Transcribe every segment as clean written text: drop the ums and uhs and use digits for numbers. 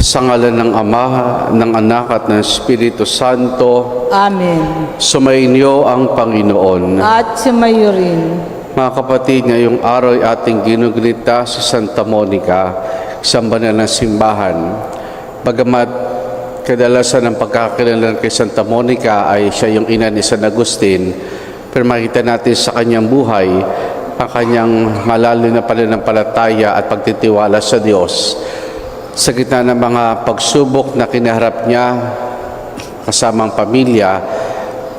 Sa ngalan ng Ama, ng Anak at ng Espiritu Santo. Amen. Sumainyo ang Panginoon. At sumayo rin. Mga kapatid, ngayong araw ay ating ginugunita si Santa Monica, isang banal na simbahan. Bagamat kadalasan ng pagkakilala kay Santa Monica ay siya yung ina ni San Agustin, pero makita natin sa kanyang buhay ang kanyang malalim na pananampalataya at pagtitiwala sa Diyos. Sa gitna ng mga pagsubok na kinaharap niya kasamang pamilya,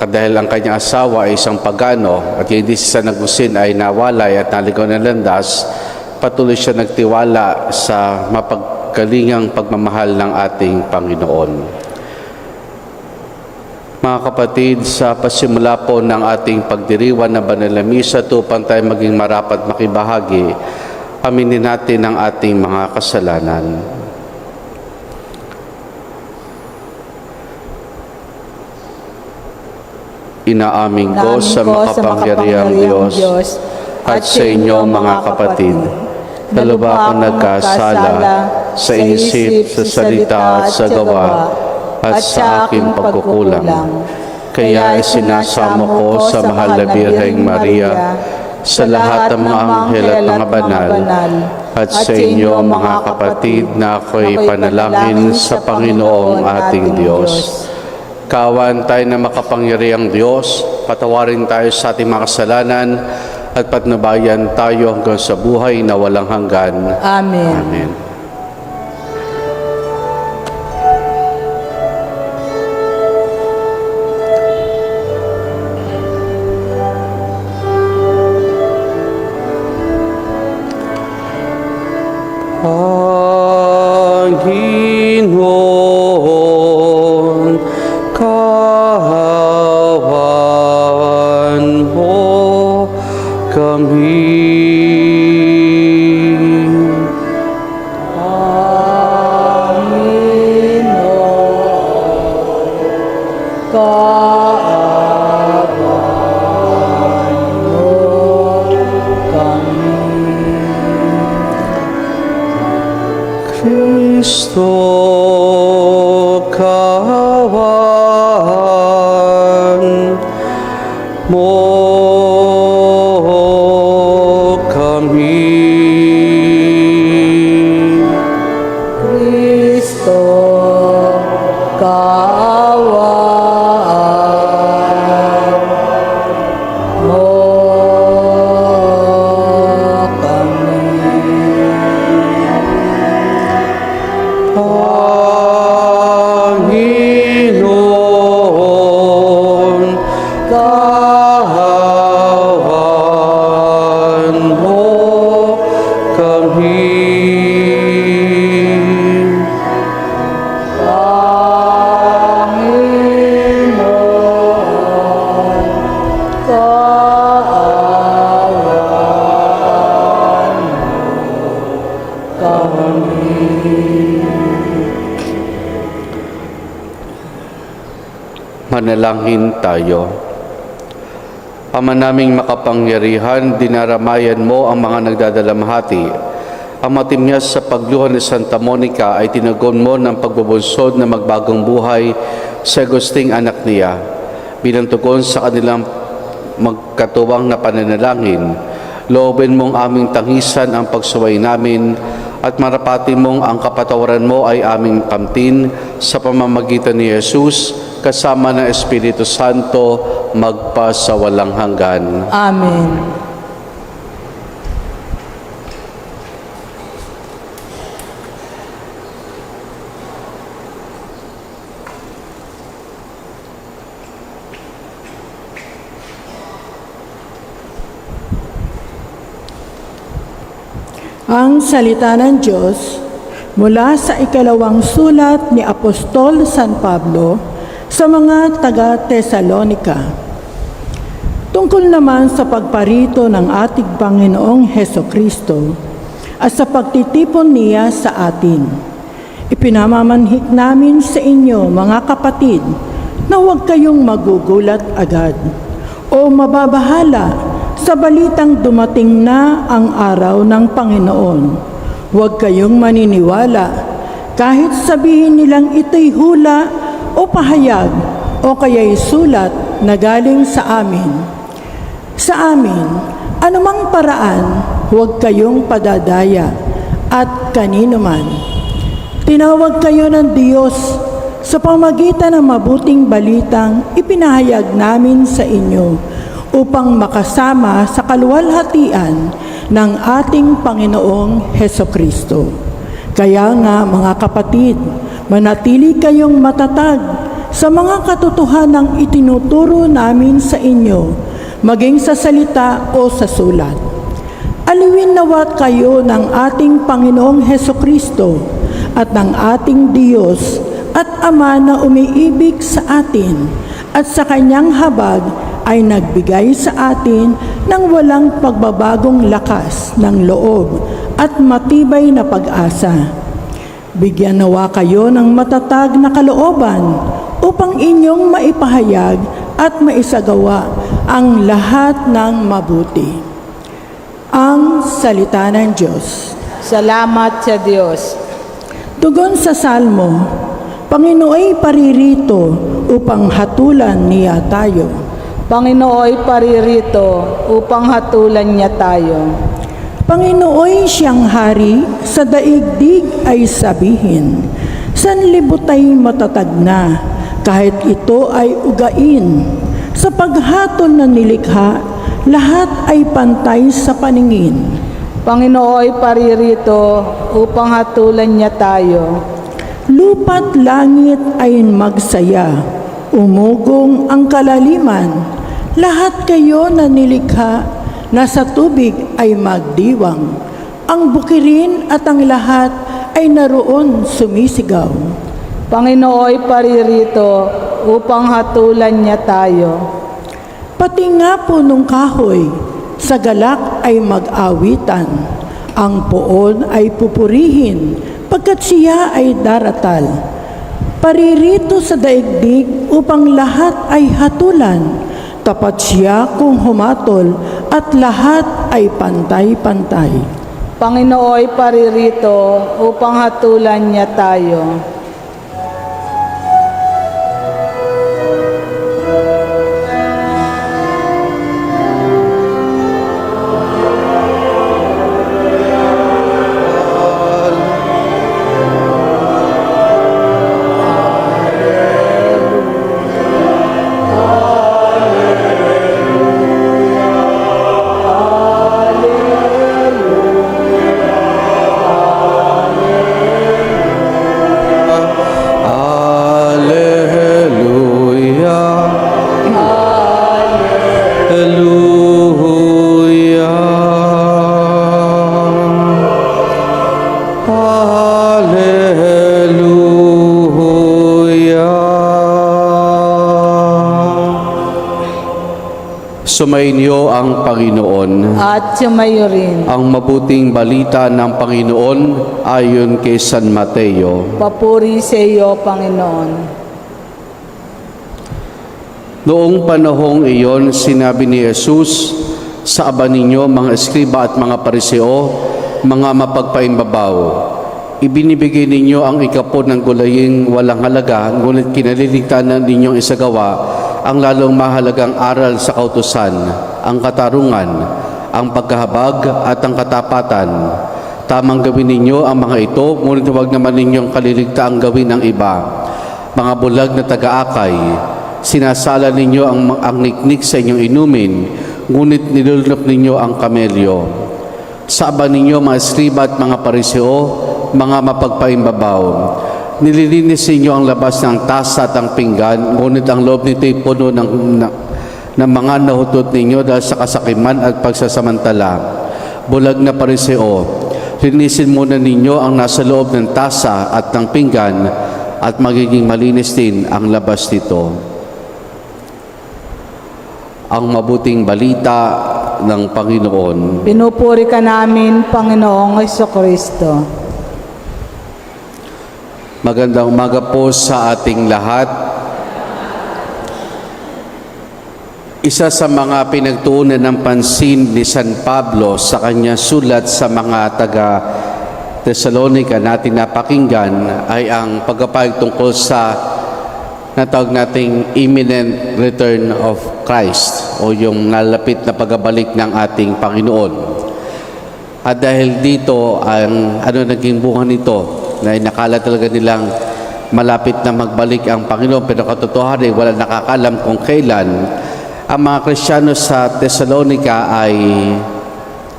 dahil ang kanyang asawa ay isang pagano at hindi si San Agustin ay nawalay at naligaw ng landas, patuloy siya nagtiwala sa mapagkalingang pagmamahal ng ating Panginoon. Mga kapatid, sa pasimula po ng ating pagdiriwang ng banal na misa, upang tayo maging marapat makibahagi, aminin natin ang ating mga kasalanan. Inaamin ko sa makapangyarihang Diyos at sa inyo mga kapatid, na lubha akong nagkasala sa isip, sa salita at sa gawa at sa aking pagkukulang. Kaya isinasamo ko sa mahal na Birheng Maria, sa lahat ng mga anghel at mga banal, at sa inyo mga kapatid, na ako'y panalangin sa Panginoong ating Diyos. Kawan tayo na makapangyarihang Diyos, patawarin tayo sa ating mga kasalanan at patnubayan tayo hanggang sa buhay na walang hanggan. Amen. Amen. Panginoon, kahawan mo kami. Kristo, kawan mo kami. Kristo, kawan mo kami. Panginoon, kahawan mo kami. Manalangin tayo. Ama naming makapangyarihan, dinaramayan mo ang mga nagdadalamhati. Ang matimyas sa pagluha ni Santa Monica ay tinagon mo ng pagbubunsod na magbagong buhay sa Agusting anak niya. Bilang tugon sa kanilang magkatuwang na pananalangin, loobin mong aming tangisan ang pagsuway namin at marapati mong ang kapatawaran mo ay aming kamtin sa pamamagitan ni Jesus, kasama ng Espiritu Santo, magpa sa walang hanggan. Amen. Ang salita ng Diyos mula sa ikalawang sulat ni Apostol San Pablo sa mga taga-Tesalonica. Tungkol naman sa pagparito ng ating Panginoong Hesukristo at sa pagtitipon niya sa atin, ipinamamanhik namin sa inyo, mga kapatid, na huwag kayong magugulat agad o mababahala sa balitang dumating na ang araw ng Panginoon. Huwag kayong maniniwala kahit sabihin nilang ito'y hula o pahayag o kaya'y sulat na galing sa amin. Sa amin, anumang paraan, huwag kayong padadaya at kanino man. Tinawag kayo ng Diyos sa pamagitan ng mabuting balitang ipinahayag namin sa inyo upang makasama sa kaluwalhatian ng ating Panginoong Hesukristo. Kaya nga mga kapatid, manatili kayong matatag sa mga katotohanang itinuturo namin sa inyo, maging sa salita o sa sulat. Aliwin nawat kayo ng ating Panginoong Hesukristo at ng ating Diyos at Ama na umiibig sa atin at sa Kanyang habag ay nagbigay sa atin ng walang pagbabagong lakas ng loob at matibay na pag-asa. Bigyan nawa kayo ng matatag na kalooban upang inyong maipahayag at maisagawa ang lahat ng mabuti. Ang salita ng Diyos. Salamat sa Diyos. Tugon sa Salmo, Panginooy paririto upang hatulan niya tayo. Panginooy paririto upang hatulan niya tayo. Panginooy siyang hari, sa daigdig ay sabihin, sanlibutay matatag na, kahit ito ay ugain. Sa paghatol na nilikha, lahat ay pantay sa paningin. Panginooy paririto upang hatulan niya tayo. Lupa't langit ay magsaya, umugong ang kalaliman, lahat kayo na nilikha, nasa tubig ay magdiwang. Ang bukirin at ang lahat ay naroon sumisigaw. Panginooy paririto upang hatulan niya tayo. Pati nga punong kahoy, sa galak ay mag-awitan. Ang poon ay pupurihin, pagkat siya ay daratal. Paririto sa daigdig upang lahat ay hatulan. Tapat siya kung humatol at lahat ay pantay-pantay. Panginooy paririto upang hatulan niya tayo. Sumainyo ang Panginoon. At sumayo rin. Ang mabuting balita ng Panginoon ayon kay San Mateo. Papuri sa iyo, Panginoon. Noong panahong iyon, sinabi ni Jesus, sa aba ninyo, mga eskriba at mga pariseo, mga mapagpaimbabaw, ibinibigay ninyo ang ikapon ng gulaying walang halaga, ngunit kinaliligtanan ninyong isagawa ang lalong mahalagang aral sa kautusan, ang katarungan, ang pagkahabag at ang katapatan. Tamang gawin ninyo ang mga ito, ngunit huwag naman ninyong kaliligtaang gawin ang iba. Mga bulag na taga-akay, sinasala ninyo ang niknik sa inyong inumin, ngunit nilulunok ninyo ang kamelyo. Sa aba ninyo, mga eskriba at mga pariseo, mga mapagpaimbabaw, nililinis ninyo ang labas ng tasa at ang pinggan, ngunit ang loob nito'y puno ng mga nahutot ninyo dahil sa kasakiman at pagsasamantala. Bulag na pariseo, linisin muna ninyo ang nasa loob ng tasa at ng pinggan at magiging malinis din ang labas nito. Ang mabuting balita ng Panginoon. Pinupuri ka namin, Panginoong Hesukristo. Magandang umaga po sa ating lahat. Isa sa mga pinagtuunan ng pansin ni San Pablo sa kanyang sulat sa mga Thessalonica natin napakinggan ay ang pagpapahayag tungkol sa natawag nating imminent return of Christ o yung nalapit na pagbabalik ng ating Panginoon. At dahil dito, ang naging bunga nito, na nakala talaga nilang malapit na magbalik ang Panginoon, pero katotohanan wala nakakalam kung kailan. Ang mga Kristiyano sa Thessalonica ay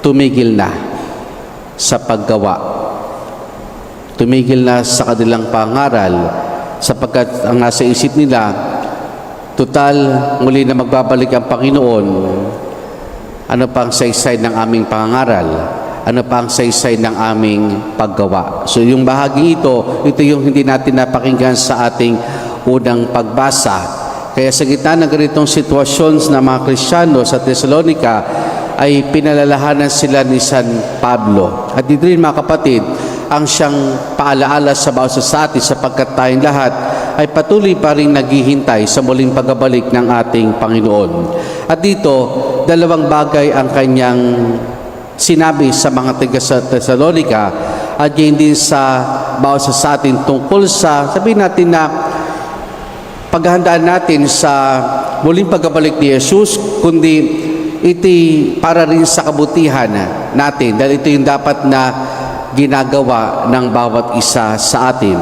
tumigil na sa paggawa. Tumigil na sa kanilang pangaral sapagkat ang nasa isip nila, total, muli na magbabalik ang Panginoon. Ano pang saysay ng aming pangaral? Ano pa ang saysay ng aming paggawa? So yung bahagi ito yung hindi natin napakinggan sa ating unang pagbasa. Kaya sa gitna ng ganitong sitwasyon ng mga Kristiyano sa Thessalonica, ay pinalalahanan sila ni San Pablo. At dito rin mga kapatid, ang siyang paalaala sa bawat sa atin sapagkat tayong lahat ay patuloy pa rin naghihintay sa muling pagbabalik ng ating Panginoon. At dito, dalawang bagay ang kanyang sinabi sa mga taga sa Thessalonica at yun din sa bawat sa atin tungkol sa, sabihin natin na paghahandaan natin sa muling pagbabalik ni Jesus, kundi ito para rin sa kabutihan natin dahil ito yung dapat na ginagawa ng bawat isa sa atin.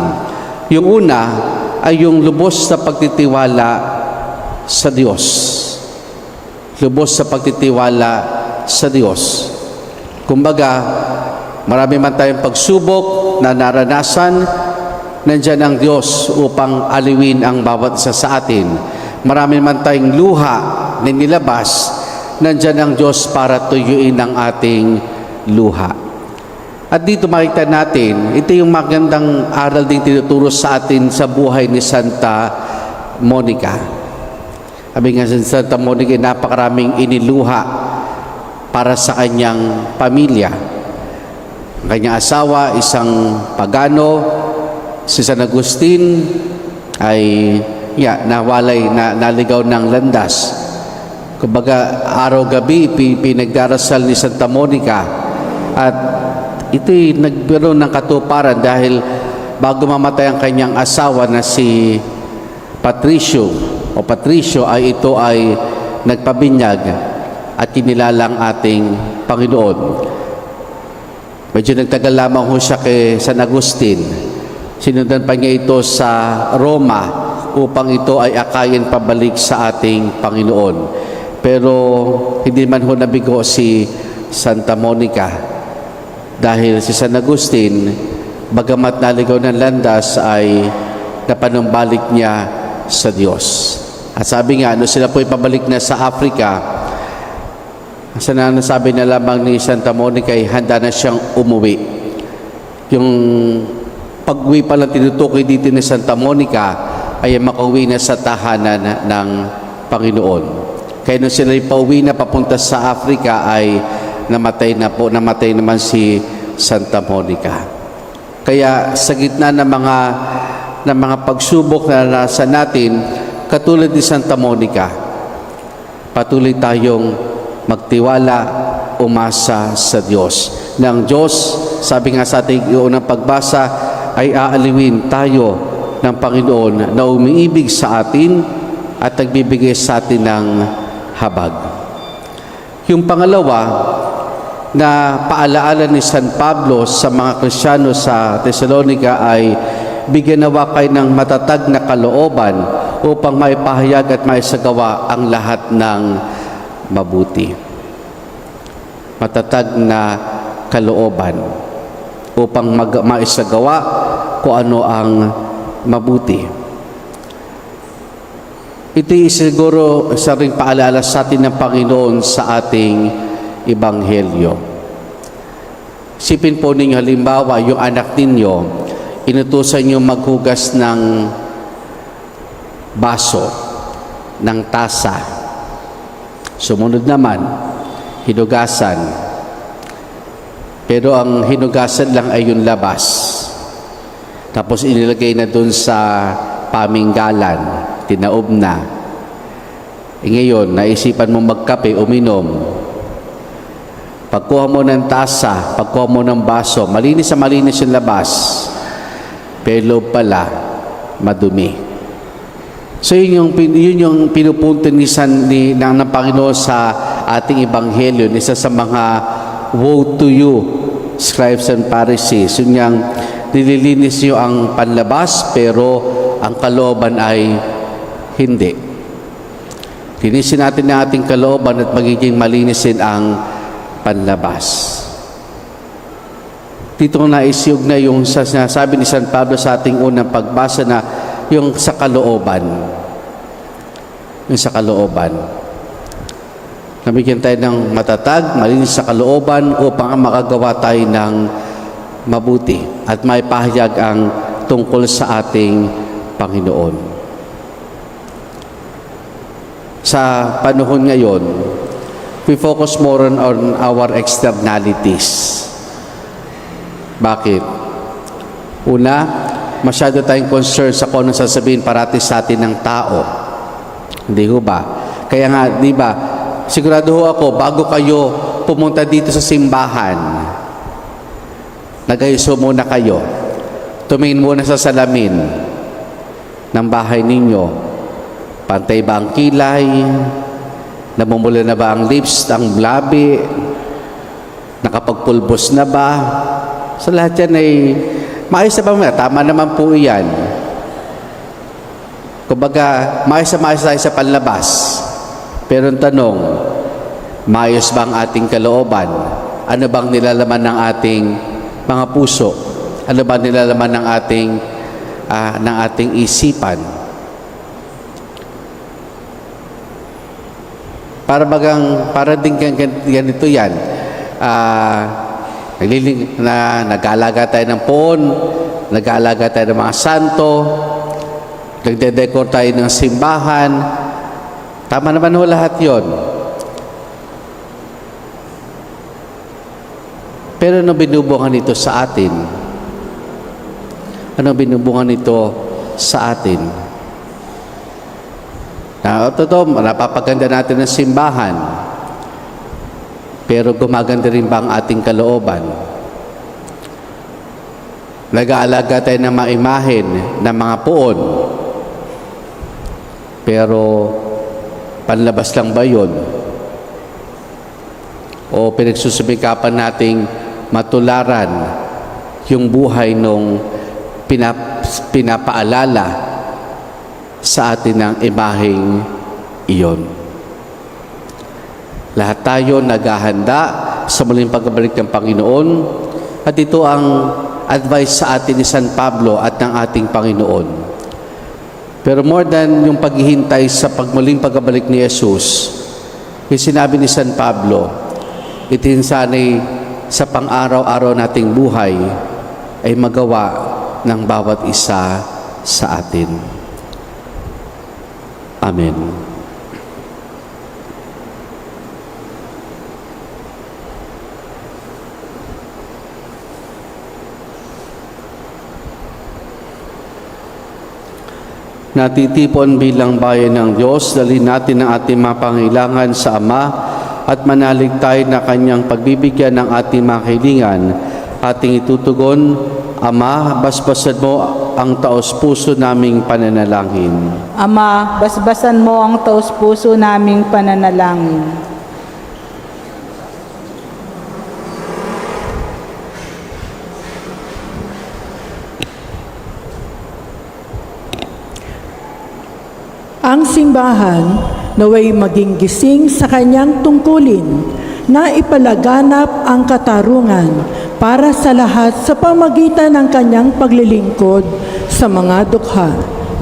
Yung una ay yung lubos na pagtitiwala sa Diyos. Lubos sa pagtitiwala sa Diyos. Kumbaga, marami man tayong pagsubok na naranasan, nandyan ang Diyos upang aliwin ang bawat isa sa atin. Marami man tayong luha na nilabas, nandyan ang Diyos para tuyuin ang ating luha. At dito makita natin, ito yung magandang aral din tinuturo sa atin sa buhay ni Santa Monica. Sabi nga sa Santa Monica, napakaraming iniluha para sa kanyang pamilya. Ang kanyang asawa, isang pagano, si San Agustin ay nawalay, naligaw ng landas. Kumbaga, araw-gabi, pinagdarasal ni Santa Monica at ito'y nagbiroon ng katuparan dahil bago mamatay ang kanyang asawa na si Patricio ay ito ay nagpabinyag at kinilalang ating Panginoon. Medyo nagtagal lamang ho siya kay San Agustin. Sinundan pa niya ito sa Roma upang ito ay akayin pabalik sa ating Panginoon. Pero hindi man ho nabigo si Santa Monica. Dahil si San Agustin, bagamat naligaw ng landas, ay napanumbalik niya sa Diyos. At sabi nga, sila po pabalik na sa Africa, nasabi na lamang ni Santa Monica ay handa na siyang umuwi. Yung pag-uwi palang tinutukoy dito ni Santa Monica ay makauwi na sa tahanan ng Panginoon. Kaya nung sila pauwi na papunta sa Africa ay namatay naman si Santa Monica. Kaya sa gitna ng mga pagsubok na naranasan natin, katulad ni Santa Monica, patuloy tayong magtiwala, umasa sa Diyos. Nang Diyos, sabi nga sa ating unang pagbasa, ay aaliwin tayo ng Panginoon na umiibig sa atin at nagbibigay sa atin ng habag. Yung pangalawa, na paalaala ni San Pablo sa mga Kristiyano sa Thessalonica ay bigyan nawa kayo ng matatag na kalooban upang maipahayag at maisagawa ang lahat ng mabuti. Matatag na kalooban upang maisagawa kung ano ang mabuti. Ito siguro isa ring paalala sa atin ng Panginoon sa ating Ebanghelyo. Sipin po ninyo, halimbawa, yung anak ninyo, inutusan nyo maghugas ng baso, ng tasa. Sumunod naman, hinugasan. Pero ang hinugasan lang ay yung labas. Tapos inilagay na dun sa paminggalan, tinaob na. Ngayon, naisipan mo magkape, uminom. Pagkuha mo ng tasa, pagkuha mo ng baso, malinis na malinis yung labas. Pero loob pala, madumi. So yun yung pinupunto ng Panginoon sa ating Ebanghelyo. Isa sa mga woe to you, scribes and Pharisees. Yun yung nililinis nyo ang panlabas, pero ang kalooban ay hindi. Linisin natin ang ating kalooban at magiging malinisin ang panlabas. Dito ko naisiyog na yung sinasabi ni San Pablo sa ating unang pagbasa na yung sa kalooban. Yung sa kalooban. Nabigyan tayo ng matatag, malinis sa kalooban upang makagawa tayo ng mabuti at may pahayag ang tungkol sa ating Panginoon. Sa panahon ngayon, we focus more on our externalities. Bakit? Una, masyado tayong concerned sa kung anong sasabihin parati sa atin ng tao. Hindi ho ba? Kaya nga, di ba, sigurado ho ako, bago kayo pumunta dito sa simbahan, nag-ayuso muna kayo. Tumingin muna sa salamin ng bahay ninyo. Pantay ba ang kilay? Namumula na ba ang lips, ang labi? Nakapagpulbos na ba? Sa lahat yan ay maayos na ba? Tama naman po yan. Kumbaga, maayos tayo sa panlabas. Pero ang tanong, maayos ba ang ating kalooban? Ano bang nilalaman ng ating mga puso? Ano ba nilalaman ng ating isipan? Para din ganito yan. Nag-aalaga tayo ng poon, nag-aalaga tayo ng mga santo, nagde-decor tayo ng simbahan. Tama naman ho lahat yon. Pero ano binubungan nito sa atin? Ano binubungan nito sa atin? Totoo, napapaganda natin ng simbahan. Pero gumaganda rin ba ang ating kalooban? Nag-aalaga tayo ng mga imahen, ng mga puon. Pero panlabas lang ba yun? O pinagsusumikapan nating matularan yung buhay nung pinapaalala sa atin ng imaheng iyon. Lahat tayo naghahanda sa muling pagbabalik ng Panginoon at ito ang advice sa atin ni San Pablo at ng ating Panginoon. Pero more than yung paghihintay sa muling pagbabalik ni Jesus, yung sinabi ni San Pablo, itin sana'y sa pang-araw-araw nating buhay ay magawa ng bawat isa sa atin. Amen. Natitipon bilang bayan ng Diyos, dalhin natin ang ating mga pangailangan sa Ama at manalig tayo na Kanyang pagbibigyan ng ating mga kahilingan. Ating itutugon, Ama, basbasan mo ang taos-puso naming pananalangin. Ama, basbasan mo ang taos-puso naming pananalangin. Ang simbahan naway maging gising sa kanyang tungkulin na ipalaganap ang katarungan para sa lahat sa pamagitan ng kanyang paglilingkod sa mga dukha.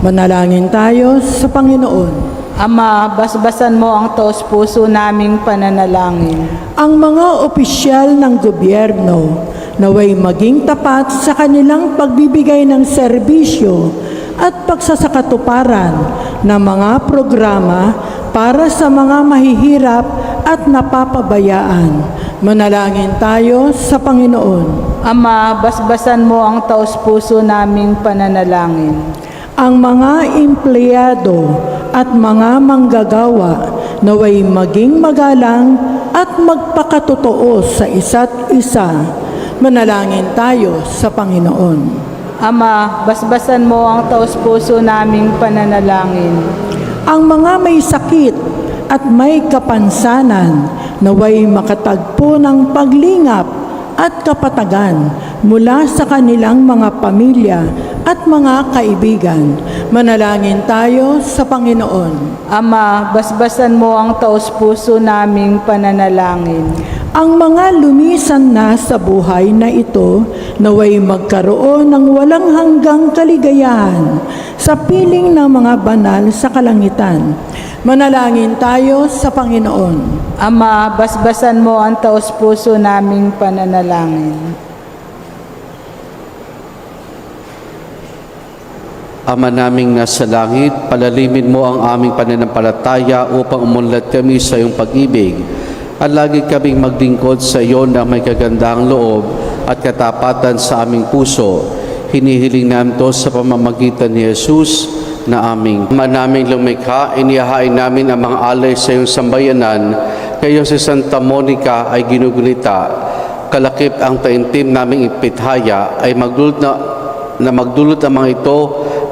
Manalangin tayo sa Panginoon. Ama, basbasan mo ang taos-puso naming pananalangin. Ang mga opisyal ng gobyerno naway maging tapat sa kanilang pagbibigay ng serbisyo at pagsasakatuparan ng mga programa para sa mga mahihirap at napapabayaan. Manalangin tayo sa Panginoon. Ama, basbasan mo ang taos-puso naming pananalangin. Ang mga empleyado at mga manggagawa naway maging magalang at magpakatotoo sa isa't isa. Manalangin tayo sa Panginoon. Ama, basbasan mo ang taos-puso naming pananalangin. Ang mga may sakit at may kapansanan naway makatagpo ng paglingap at kapatagan mula sa kanilang mga pamilya at mga kaibigan. Manalangin tayo sa Panginoon. Ama, basbasan mo ang taos-puso naming pananalangin. Ang mga lumisan na sa buhay na ito naway magkaroon ng walang hanggang kaligayahan sa piling ng mga banal sa kalangitan. Manalangin tayo sa Panginoon. Ama, basbasan mo ang taos-puso naming pananalangin. Ama naming nasa langit, palalimin mo ang aming pananampalataya upang umunlad kami sa iyong pag-ibig. At lagi kaming maglingkod sa iyo na may kagandahang loob at katapatan sa aming puso. Hinihiling namin ito sa pamamagitan ni Jesus na aming Ama naming lumikha, inihahain namin ang mga alay sa iyong sambayanan. Kayo si Santa Monica ay ginugunita. Kalakip ang taimtim naming ipithaya ay magdulot ang mga ito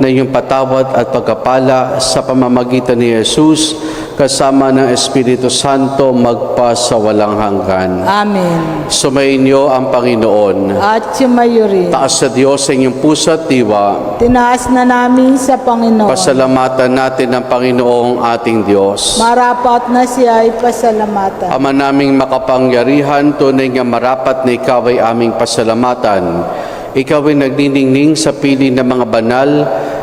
na iyong patawad at pagkapala sa pamamagitan ni Jesus kasama ng Espiritu Santo magpa sa walang hanggan. Amen. Sumainyo ang Panginoon. At sumayo rin. Taas sa Diyos ang inyong puso at diwa. Tinaas na namin sa Panginoon. Pasalamatan natin ang Panginoong ating Diyos. Marapat na siya ay pasalamatan. Ama naming makapangyarihan, tunay nga marapat na ikaw ay aming pasalamatan. Ikaw ay nagniningning sa pili ng mga banal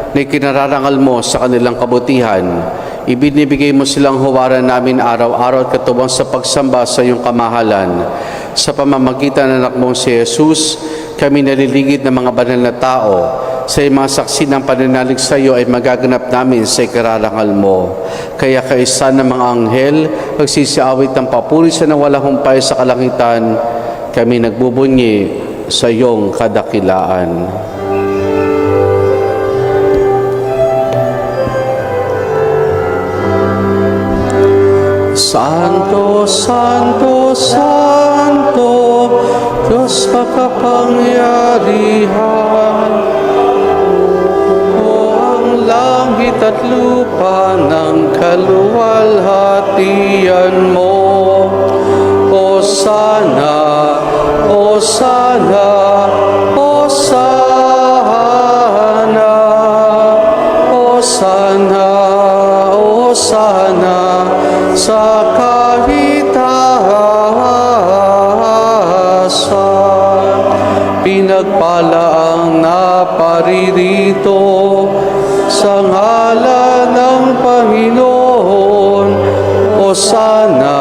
na kinararangal mo sa kanilang kabutihan. Ibinibigay mo silang huwaran namin araw-araw at katubang sa pagsamba sa iyong kamahalan. Sa pamamagitan ng anak mong si Jesus, kami naliligid ng mga banal na tao. Sa mga saksi ng pananalig sa iyo ay magaganap namin sa ikararangal mo. Kaya kaisa ng mga anghel, nagsisiawit ng papuri sa nawalang humpay sa kalangitan, kami nagbubunyi sa iyong kadakilaan. Santo, Santo, Santo, Diyos makapangyarihan, o ang langit at lupa ng kaluwalhatian mo. Hosana, Hosana, Hosana, Hosana, Hosana sa kahitasan. Pinagpala ang naparirito sa ngalan ng Panginoon. Hosana,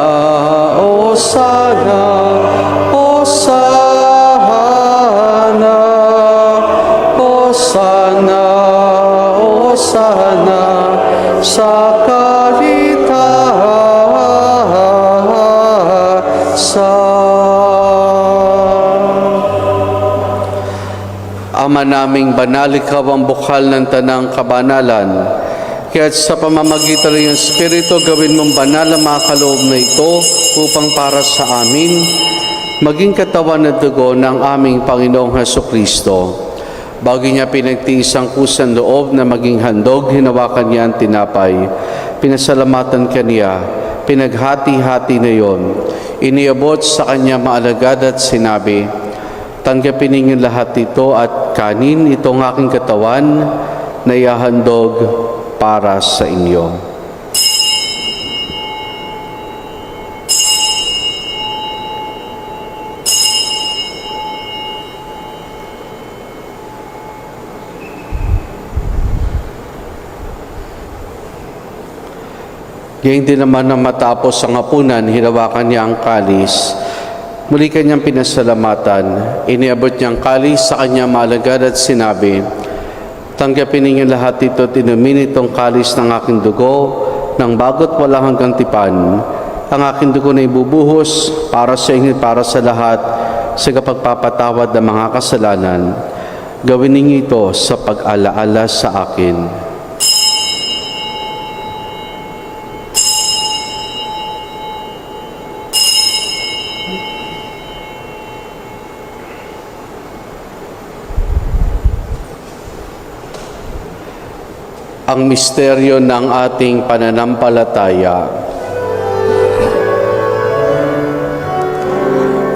Hosana, Hosana, Hosana, Hosana sa Ama naming banal, ikaw ang bukal ng tanang kabanalan. Kaya sa pamamagitan ng iyong Espiritu, gawin mong banal ang mga kaloob na ito upang para sa amin, maging katawan at dugo ng aming Panginoong Hesukristo. Bago niya pinagtiis ang kusang loob na maging handog, hinawakan niya ang tinapay. Pinasalamatan kaniya, pinaghati-hati na yon. Iniabot sa kanya maalagad at sinabi, tanggapin ninyo lahat ito at kanin, itong aking katawan na ihahandog para sa inyo. Gayun din naman na matapos ang hapunan, hinawakan niya ang kalis. Muli kanyang pinasalamatan. Iniabot niya ang kalis sa kanya maalagad at sinabi, tanggapin ninyo lahat ito at inumin itong kalis ng aking dugo, ng bago't walang hanggang tipan. Ang aking dugo na ibubuhos para sa inyo, para sa lahat, sa kapagpapatawad ng mga kasalanan. Gawin ninyo ito sa pag-alaala sa akin. ang misteryo ng ating pananampalataya.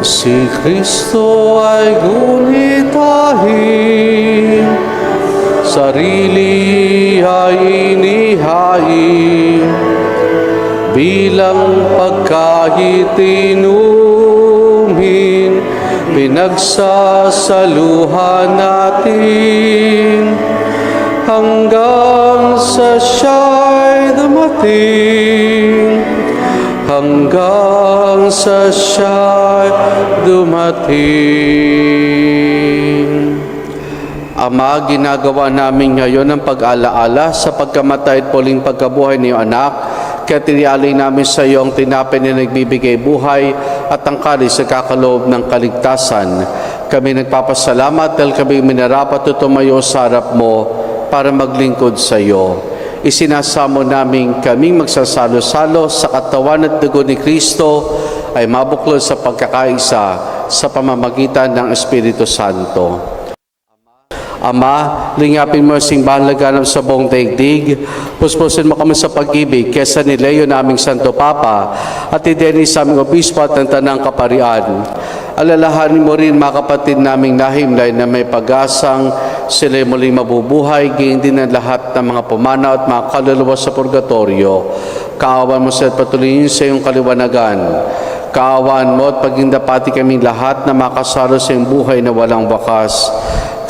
Si Kristo ay gunitahin, sarili ay inihain, bilang pagkain inumin, pinagsasaluhan natin, hanggang sa siya'y dumating, hanggang sa siya'y dumating. Ama, ginagawa namin ngayon ang pag-alaala sa pagkamatay at muling pagkabuhay ni iyong anak, kaya tinialay namin sa iyo ang tinapay na nagbibigay buhay at ang kalis sa kakaloob ng kaligtasan. Kami nagpapasalamat dahil kami minarapat at tumayo sa harap mo para maglingkod sa iyo. Isinasamo namin kaming magsasalo-salo sa katawan at dugo ni Kristo ay mabuklod sa pagkakaisa sa pamamagitan ng Espiritu Santo. Ama, lingapin mo ang simbahan laganap sa buong daigdig. Puspusin mo kami sa pag-ibig kesa ni Leo naming Santo Papa at ideni sa aming obispo at ng tanang kaparian. Alalahanin mo rin mga kapatid naming nahimlay na may pag-asang sila'y muling mabubuhay, gayon din ang lahat ng mga pumanaw at mga kaluluwa sa purgatorio. Kaawan mo sa patuloyin sa iyong kaliwanagan. Kaawaan mo at pagindapati kami lahat na makasalo sa iyong buhay na walang wakas.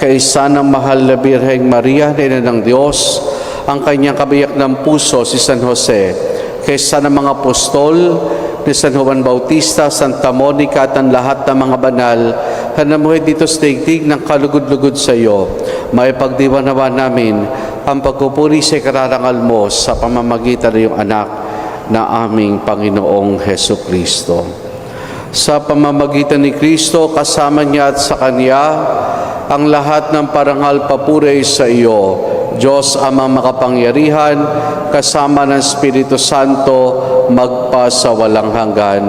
Kaisa ng mahal na Birheng Maria, Ina ng Diyos, ang kanyang kabiyak ng puso si San Jose, kaisa ng mga apostol ni San Juan Bautista, Santa Monica at ang lahat ng mga banal na namuhay dito sa daigdig ng kalugod-lugod sa iyo. May pagdiwanawa namin ang pagpupuri sa kararangal mo sa pamamagitan ng iyong anak na aming Panginoong Heso Kristo. Sa pamamagitan ni Kristo, kasama niya at sa Kanya, ang lahat ng parangal papuri sa iyo, Diyos Amang makapangyarihan, kasama ng Espiritu Santo, magpa sa walang hanggan.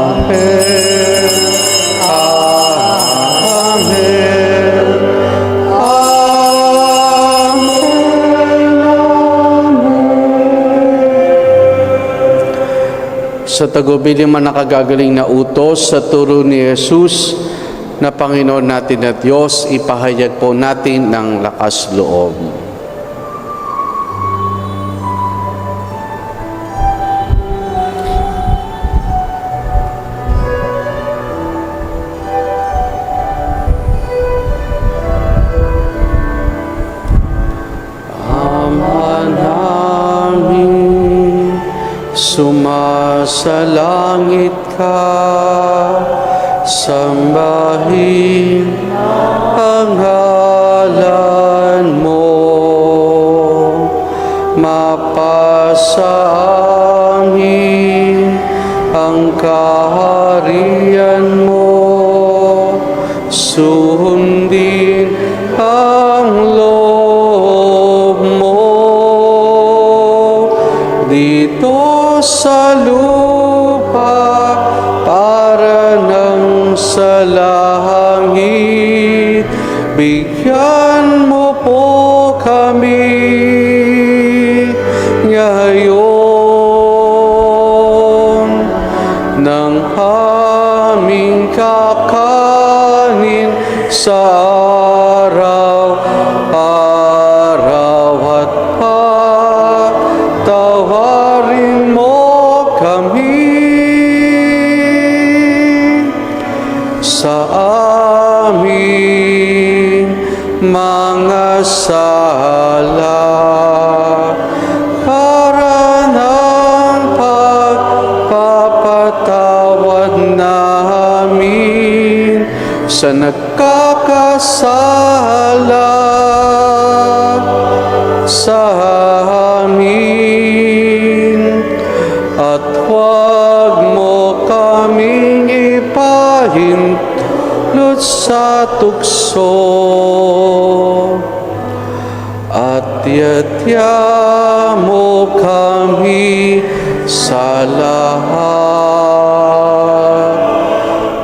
Amen. Amen. Sa tagubilin man nakagagaling na utos sa turo ni Jesus na Panginoon natin at Diyos, ipahayag po natin ng lakas loob. Ama namin, sumasalangit ka, sambahin ang ngalan mo, mapasa amin ang kaharian mo, sundin ang loob mo dito sa lupa para nang sa langit. Bigyan mo po kami ngayon ng aming kakanin sa araw-araw at patawarin mo kami sa aming mga sala para ng pagpapatawad namin sa nagkakasala sa amin, at huwag mo kaming ipahintulot sa tukso, at yatya mo kami sa lahat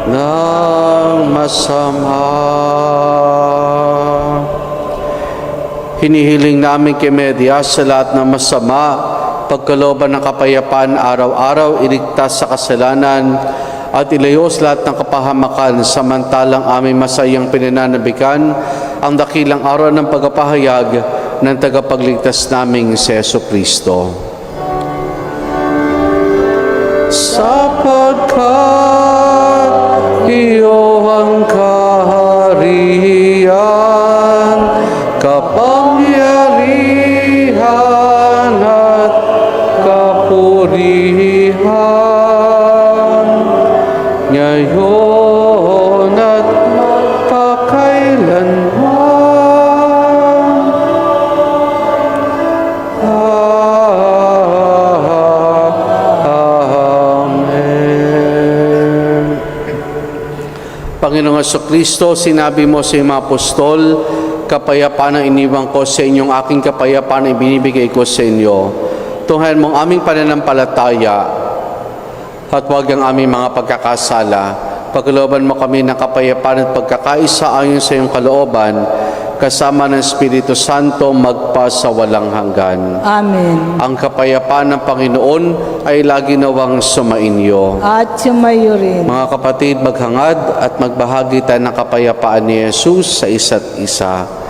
ng masama. Hinihiling namin kay Media sa lahat ng masama, pagkalooban ng kapayapaan araw-araw, iligtas sa kasalanan, at ilayo sa lahat ng kapahamakan, samantalang aming masayang pinananabikan ang dakilang araw ng pagpapahayag ng tagapagligtas naming si Jesucristo. Sapagkat iyo ang kaharian, kapangyarihan at kapurihan, ngayon at magpakailanman. Amen. Panginoong Jesucristo, sinabi mo sa iyong mga apostol, kapayapaan ang iniwan ko sa inyong aking kapayapaan ang ibinibigay ko sa inyo. Tunghayan mong aming pananampalataya at huwag ang aming mga pagkakasala. Pagkalooban mo kami ng kapayapaan at pagkakaisa ayon sa iyong kalooban, kasama ng Espiritu Santo magpa sa walang hanggan. Amen. Ang kapayapaan ng Panginoon ay lagi nawang sumainyo. At sumayo rin. Mga kapatid, maghangad at magbahagi tayo ng kapayapaan ni Jesus sa isa't isa.